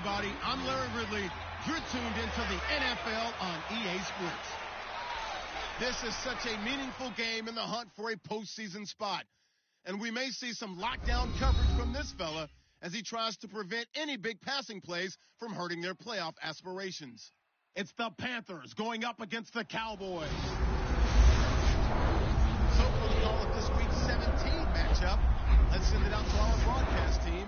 everybody. I'm Larry Ridley. You're tuned into the NFL on EA Sports. This is such a meaningful game in the hunt for a postseason spot. And we may see some lockdown coverage from this fella as he tries to prevent any big passing plays from hurting their playoff aspirations. It's the Panthers going up against the Cowboys. So for the call of this week's 17 matchup, let's send it out to our broadcast team,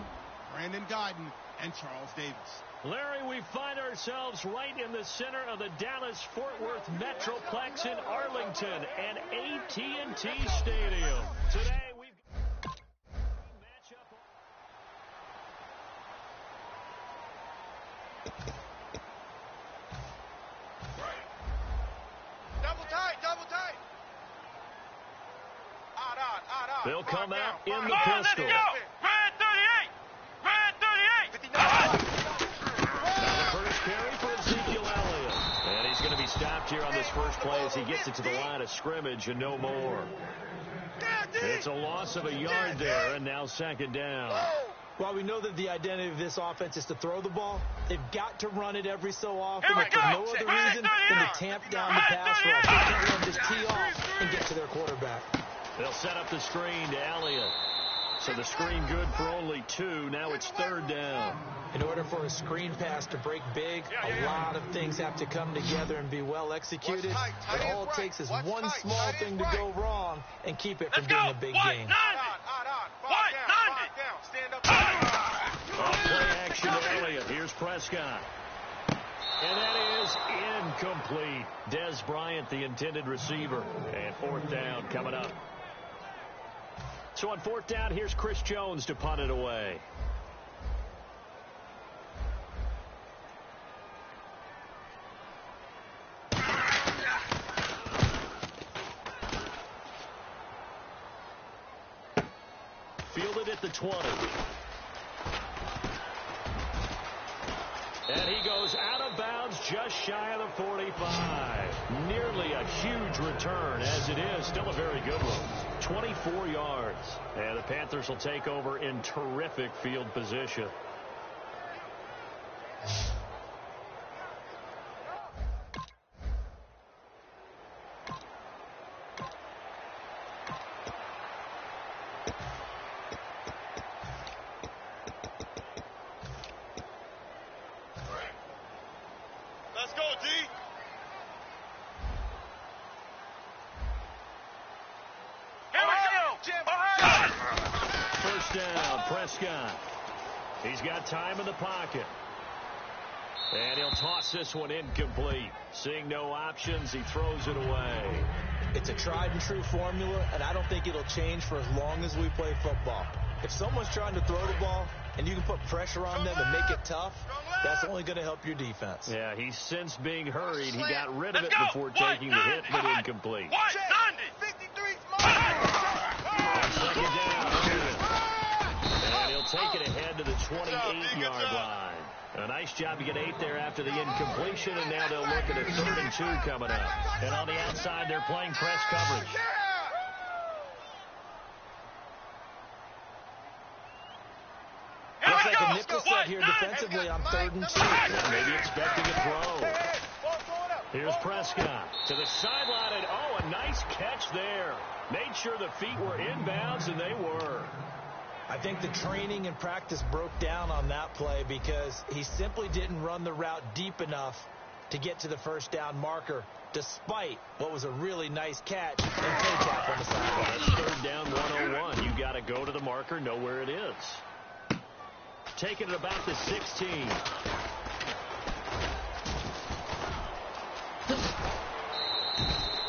Brandon Guyton and Charles Davis. Larry, we find ourselves right in the center of the Dallas-Fort Worth Metroplex in Arlington and AT&T Stadium. Today, we've got a matchup. Double tight. Odd. They'll come out in the pistol. Red 38. First carry for Ezekiel Elliott. And he's going to be stopped here on this first play as he gets it to the line of scrimmage and no more. It's a loss of a yard there, and now second down. While we know that the identity of this offense is to throw the ball, they've got to run it every so often, if for no other reason than to tamp down the pass rush. They can't let them just tee off and get to their quarterback. They'll set up the screen to Elliott. So the screen good for only 2. Now it's third down. In order for a screen pass to break big, a lot of things have to come together and be well executed. But all it takes is one small thing to go wrong and keep it from being a big game. Stand up. Play action to Elliott. Here's Prescott. And that is incomplete. Dez Bryant, the intended receiver. And fourth down coming up. So on fourth down, here's Chris Jones to punt it away. Fielded at the 20. And he goes out of bounds just shy of the 45. Nearly a huge return, as it is. Still a very good one. 24 yards. And the Panthers will take over in terrific field position. Let's go, D. First down, Prescott. He's got time in the pocket. And he'll toss this one incomplete. Seeing no options, he throws it away. It's a tried and true formula, and I don't think it'll change for as long as we play football. If someone's trying to throw the ball and you can put pressure on them and make it tough, that's only going to help your defense. Yeah, he's since being hurried. He got rid of it before taking the hit, but incomplete. 53 Second down. And he'll take it ahead to the 28-yard line. A nice job to get 8 there after the incompletion, and now they'll look at a 3rd and 2 coming up. And on the outside, they're playing press coverage. Looks like a nickel set here defensively on 3rd and 2. Maybe expecting a throw. Here's Prescott to the sideline, and a nice catch there. Made sure the feet were inbounds, and they were. I think the training and practice broke down on that play because he simply didn't run the route deep enough to get to the first down marker, despite what was a really nice catch and pay tap on the sideline. That's 3rd down 101. You got to go to the marker, know where it is. Taking it about the 16.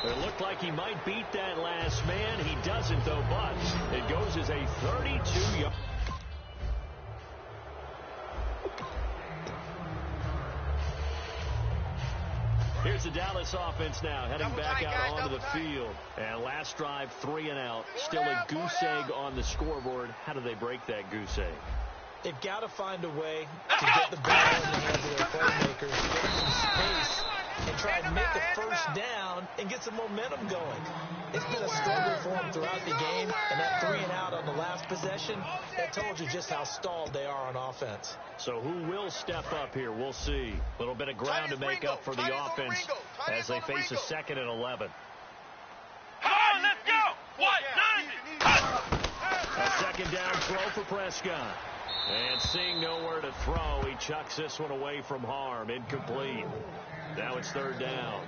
It looked like he might beat that last man. He doesn't, though, but it goes as a 32-yard. Here's the Dallas offense now, heading back out onto the field. And last drive, 3 and out. Still a goose egg on the scoreboard. How do they break that goose egg? They've got to find a way to get the ball in the hands of their playmakers, get them some space, and try and make a first down and get some momentum going. It's been a struggle for them throughout the game, and that 3 and out on the last last possession, that told you just how stalled they are on offense. So who will step up here? We'll see. A little bit of ground to make up for the offense as they face a 2nd and 11. Come on, let's go. What? 90. A second down throw for Prescott. And seeing nowhere to throw, he chucks this one away from harm. Incomplete. Now it's 3rd down.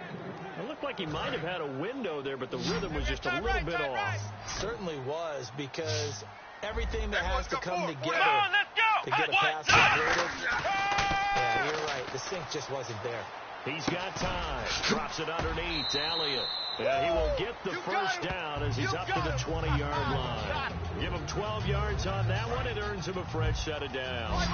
It looked like he might have had a window there, but the rhythm was just a little bit off. Certainly was, because everything that has to come together Come on, let's go. to get a pass completed. Yeah, you're right. The sink just wasn't there. He's got time. Drops it underneath. Elliott. Yeah, he will get the first down as he's up to the 20-yard line. Give him 12 yards on that one. It earns him a fresh set of downs.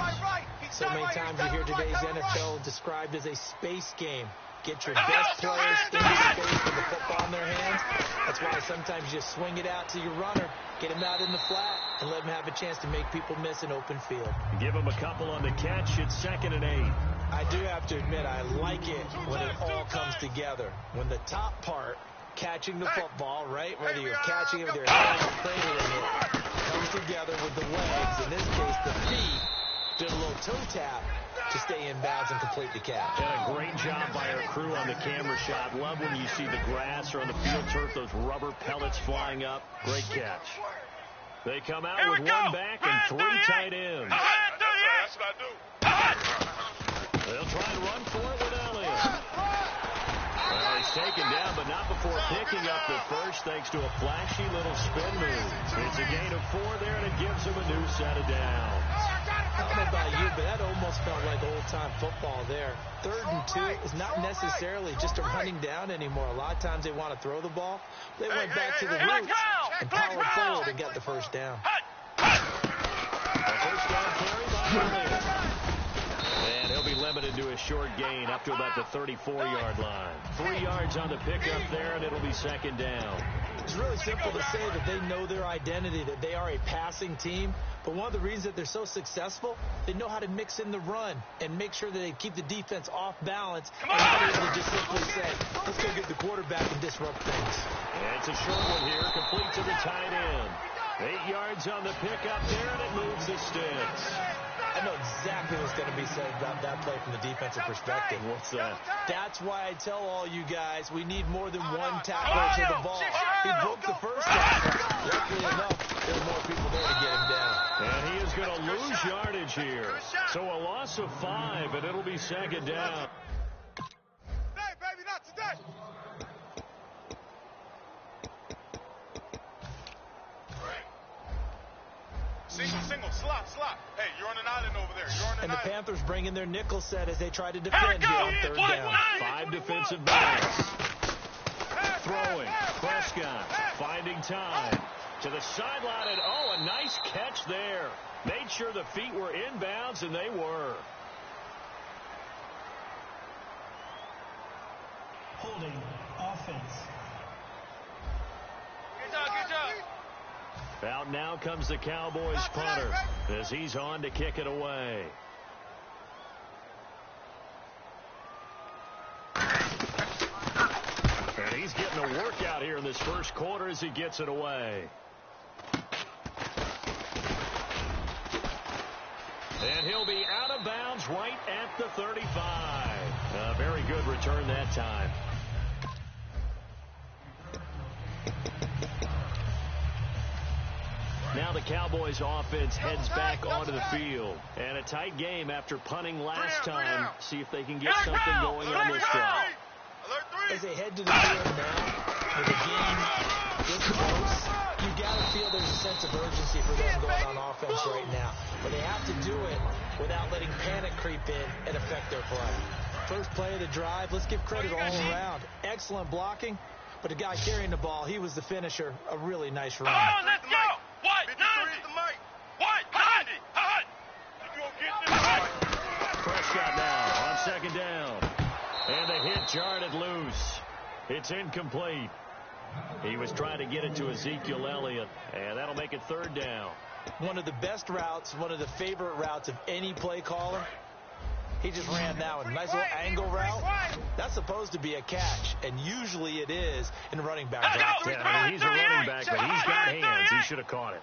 So many times you hear today's NFL described as a space game. Get your best players into space with the football in their hands. That's why sometimes you just swing it out to your runner, get him out in the flat, and let him have a chance to make people miss an open field. Give him a couple on the catch. It's 2nd and 8. I do have to admit, I like it when it all comes together. When the top part, catching the football, right, whether you're catching it with your hands or cradling it, comes together with the legs, in this case the feet, did a little toe tap to stay in bounds and complete the catch. And a great job by our crew on the camera shot. Love when you see the grass or on the field turf, those rubber pellets flying up. Great catch. They come out with one back and 3 tight ends. That's what I do. They'll try and run for it with Elliott. Well, he's taken down, but not before picking up the first, thanks to a flashy little spin move. It's a gain of 4 there, and it gives him a new set of downs. I don't know about you, but that almost felt like old-time football there. 3rd and 2 is not necessarily just a running down anymore. A lot of times they want to throw the ball. They went back to the roots and powered forward and got the first down. A first down carry by Elliott. And he'll be limited to a short gain up to about the 34-yard line. 3 yards on the pickup there, and it'll be 2nd down. It's really simple to say that they know their identity, that they are a passing team. But one of the reasons that they're so successful, they know how to mix in the run and make sure that they keep the defense off balance. And not able to just simply say, let's go get the quarterback and disrupt things. And it's a short one here, complete to the tight end. 8 yards on the pickup there, and it moves the sticks. I know exactly what's going to be said about that play from the defensive perspective. What's that? That's why I tell all you guys we need more than one tackler to the ball. He broke the first tackle. Luckily enough, there were more people there to get him down. And he is going to lose yardage here. So a loss of 5, and it'll be 2nd down. Today, baby, not today. Single, slot. Hey, you're on an island over there. And the Panthers bring in their nickel set as they try to defend here on 3rd down. 5 defensive backs. Throwing. Prescott finding time. To the sideline, and a nice catch there. Made sure the feet were inbounds, and they were. Holding offense. Good job. Out now comes the Cowboys punter as he's on to kick it away. And he's getting a workout here in this first quarter as he gets it away. And he'll be out of bounds right at the 35. A very good return that time. Now the Cowboys offense heads back onto the field. And a tight game after punting last time. See if they can get something going on this drive. As they head to the field now, with a game this close, you got to feel there's a sense of urgency for them going on offense right now. But they have to do it without letting panic creep in and affect their play. First play of the drive, let's give credit all around. Excellent blocking, but the guy carrying the ball, he was the finisher. A really nice run. Oh, let's go. What? 90. What? 90. You gonna get this? Prescott now on 2nd down. And the hit jarred loose. It's incomplete. He was trying to get it to Ezekiel Elliott, and that'll make it 3rd down. One of the best routes, one of the favorite routes of any play caller. He just ran that one. Nice little angle route. That's supposed to be a catch, and usually it is in running back. Yeah, I mean, he's a running back, but he's got hands. He should have caught it.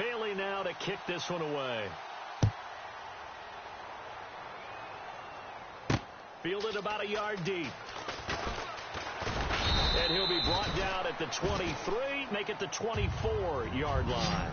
Bailey now to kick this one away. Fielded about a yard deep. And he'll be brought down at the 23, make it the 24-yard line.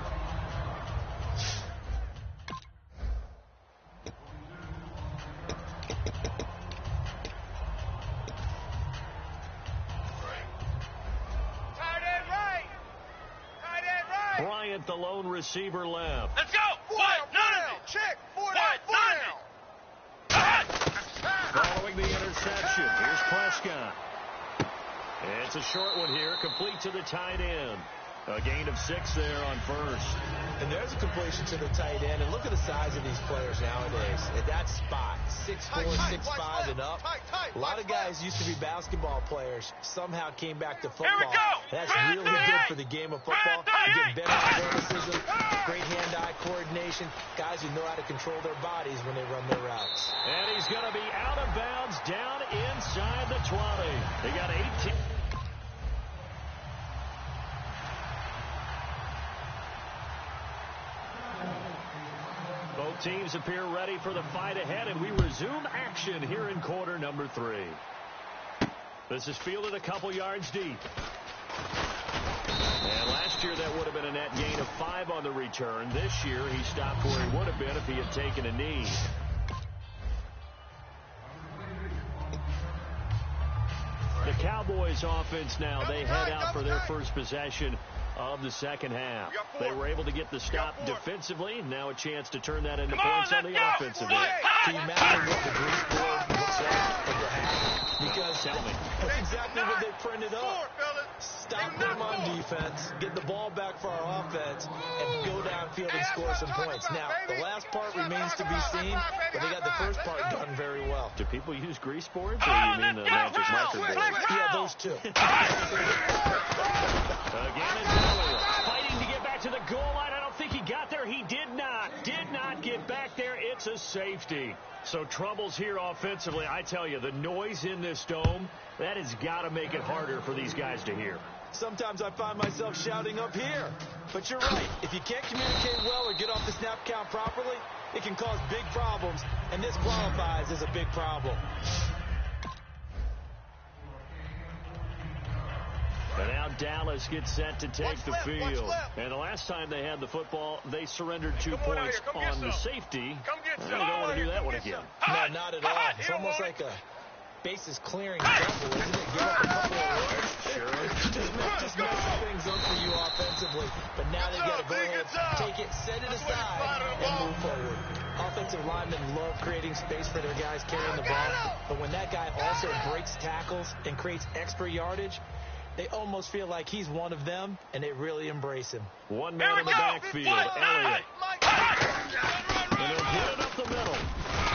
Bryant, the lone receiver, left. Let's go. What? 90. Check. 4 down. Following the interception, here's Prescott. It's a short one here, complete to the tight end. A gain of 6 there on first. And there's a completion to the tight end. And look at the size of these players nowadays. At that spot, 6'4", 6'5", and up. A lot of guys used to be basketball players. Somehow came back to football. Here we go. That's really good for the game of football. You get better athleticism, great hand-eye coordination. Guys who know how to control their bodies when they run their routes. And he's going to be out of bounds down inside the 20. They got 18. Both teams appear ready for the fight ahead, and we resume action here in quarter number 3. This is fielded a couple yards deep. And last year that would have been a net gain of 5 on the return. This year he stopped where he would have been if he had taken a knee. The Cowboys offense now, they head out for their first possession of the second half. They were able to get the stop defensively. Now a chance to turn that into points on the offensive end. Can you imagine what the grease board looks like at the half? Because that's exactly what they printed up. Stop them on defense, get the ball back for our offense, and go downfield and score some points. Now, the last part remains to be seen, but they got the first part done very well. Do people use grease boards, or you mean the magic marker board? Yeah, those two. Again, it's Elliott fighting to get back to the goal line. I don't think he got there. He did not get back there. It's a safety. So troubles here offensively. I tell you, the noise in this dome, that has got to make it harder for these guys to hear. Sometimes I find myself shouting up here. But you're right. If you can't communicate well or get off the snap count properly, it can cause big problems, and this qualifies as a big problem. And now Dallas gets set to take the field. And the last time they had the football, they surrendered 2 points on the safety. They don't want to do that one again. No, not at all. It's almost like a bases clearing double, isn't it? Give up a couple of yards. Sure. Just messing things up for you offensively. But now they got to go ahead, take it, set it aside, and move forward. Offensive linemen love creating space for their guys carrying the ball. But when that guy also breaks tackles and creates extra yardage, they almost feel like he's one of them, and they really embrace him. One man in the backfield, Elliott. And he'll get it up the middle.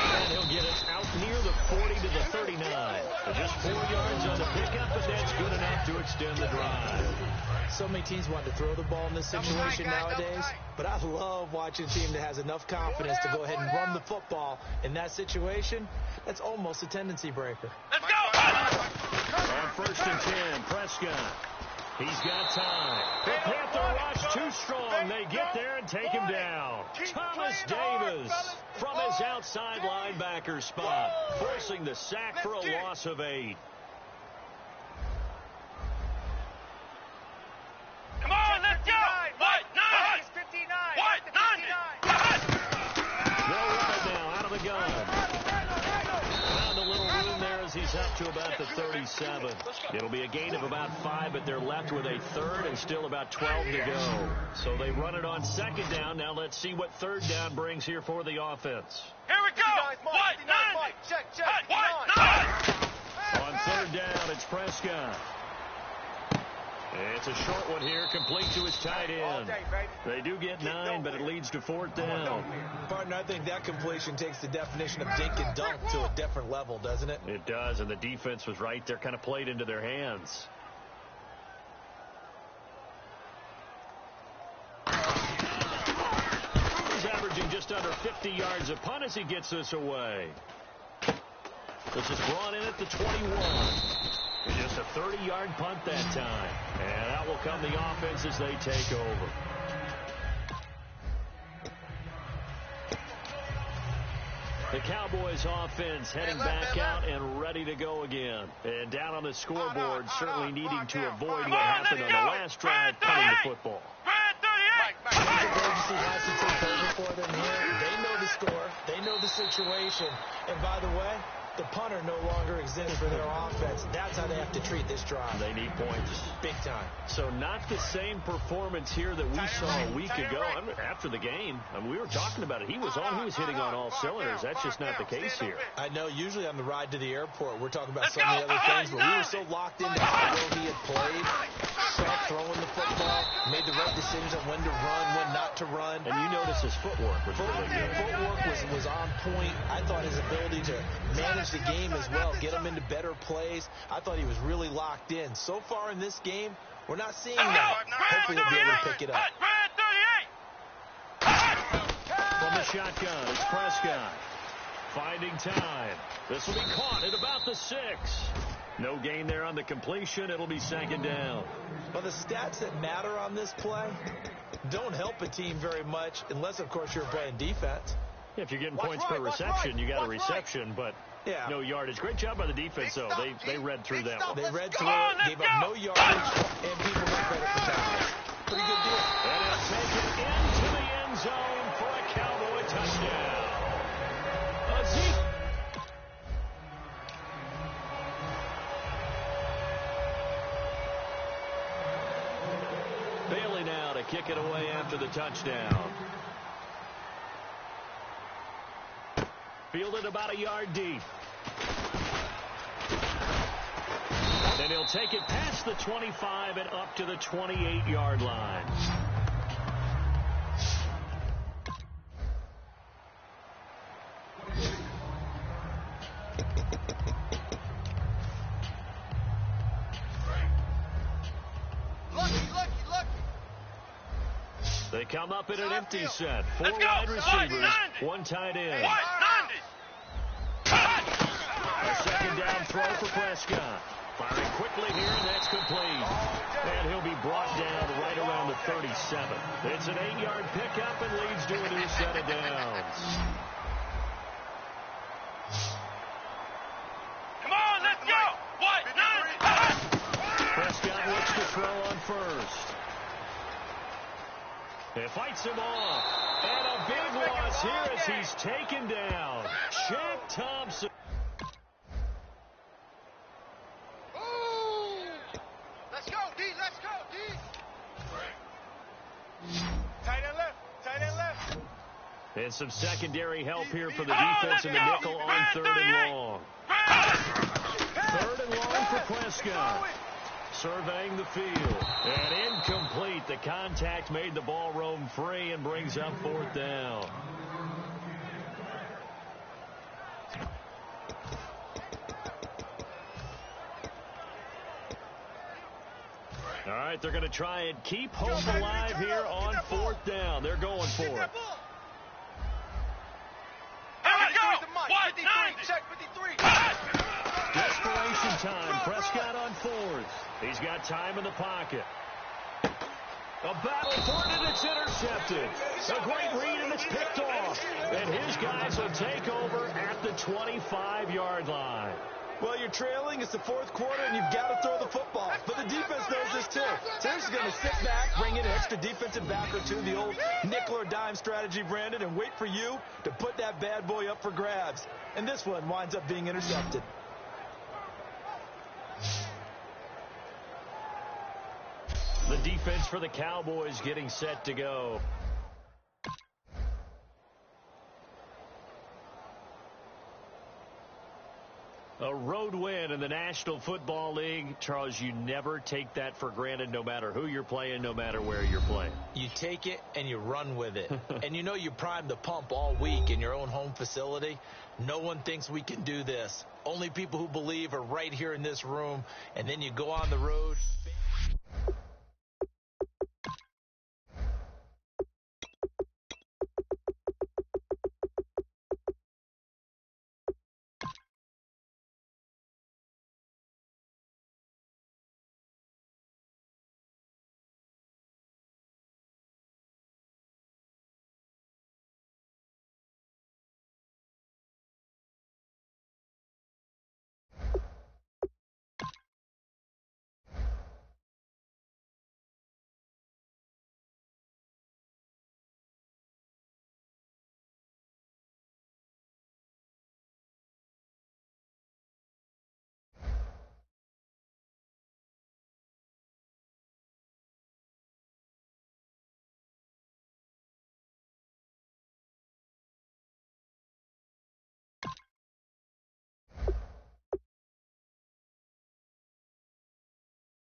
And he'll get it out near the 40 to the 39. Just 4 yards on the pickup, but that's good enough to extend the drive. So many teams want to throw the ball in this situation nowadays, but I love watching a team that has enough confidence to go ahead and run the football in that situation. That's almost a tendency breaker. Let's go! On 1st and 10, Prescott. He's got time. The Panther rush too strong. They get there and take him down. Thomas Davis from his outside linebacker spot, forcing the sack for a loss of 8. Come on, let's go! What? 9! 59! What? 90! They'll run it now out of the gun. Found a little room there as he's up to about the 37. It'll be a gain of about 5, but they're left with a third and still about 12 to go. So they run it on 2nd down. Now let's see what 3rd down brings here for the offense. Here we go! What? 90! Check. What? 9! On 3rd down, it's Prescott. It's a short one here, complete to his tight end. They do get 9, but it leads to 4th down. Partner, I think that completion takes the definition of dink and dunk to a different level, doesn't it? It does, and the defense was right there, kind of played into their hands. He's averaging just under 50 yards a punt as he gets this away. This is brought in at the 21. And just a 30-yard punt that time. And that will come the offense as they take over. Cowboys offense heading back out and ready to go again. And down on the scoreboard, certainly needing to avoid what happened on the last drive, punting the football. Agency has to take over for them here. They know the score. They know the situation. And by the way, the punter no longer exists for their offense. That's how they have to treat this drive. They need points. Big time. So not the same performance here that we saw a week ago. After the game, we were talking about it. He was hitting on all cylinders. That's just not the case here. I know usually on the ride to the airport, we're talking about some of the other things, but we were so locked into how well he had played, saw throwing the football, made the right decisions on when to run, when not to run. And you notice his footwork was really good. Footwork was on point. I thought his ability to manage the game as well, get him into better plays. I thought he was really locked in. So far in this game, we're not seeing that. Hopefully he'll be able to pick it up. From the shotgun, it's Prescott. Finding time. This will be caught at about the 6. No gain there on the completion. It'll be second down. Well, the stats that matter on this play don't help a team very much unless, of course, you're playing defense. Yeah, if you're getting points per reception, you got a reception, but no yardage. Great job by the defense, though. They read through that one. They read through it, gave up no yardage, and people got credit for tackles. Pretty good deal. And he'll take it into the end zone for a Cowboy touchdown. Zeke. Bailey now to kick it away after the touchdown. Fielded about a yard deep. Then he'll take it past the 25 and up to the 28-yard line. They come up in an empty set. 4 wide receivers, 1 tight end. A second down throw for Prescott. Firing quickly here, and that's complete. And he'll be brought down right around the 37. It's an 8-yard pickup and leads to a new set of downs. Come on, let's go! What? Prescott looks to throw on first. It fights him off. And a big loss here as he's taken down. Shaq Thompson. Let's go, D. Let's go, D. Tight end left. Tight end left. And some secondary help here for the defense in the nickel on 3rd and long. 3rd and long for Prescott. Surveying the field. And incomplete. The contact made the ball roam free and brings up 4th down. All right, they're going to try and keep hope alive here on 4th down. They're going for it. Check 53. Desperation time. Prescott on 4th. He's got time in the pocket. A battle for it, and it's intercepted. A great read, and it's picked off. And his guys will take over at the 25-yard line. Well, you're trailing. It's the 4th quarter, and you've got to throw the football. But the defense knows this, too. So they're just going to sit back, bring in an extra defensive back or two, the old nickel or dime strategy, Brandon, and wait for you to put that bad boy up for grabs. And this one winds up being intercepted. The defense for the Cowboys getting set to go. A road win in the National Football League. Charles, you never take that for granted no matter who you're playing, no matter where you're playing. You take it and you run with it. And you know you primed the pump all week in your own home facility. No one thinks we can do this. Only people who believe are right here in this room. And then you go on the road.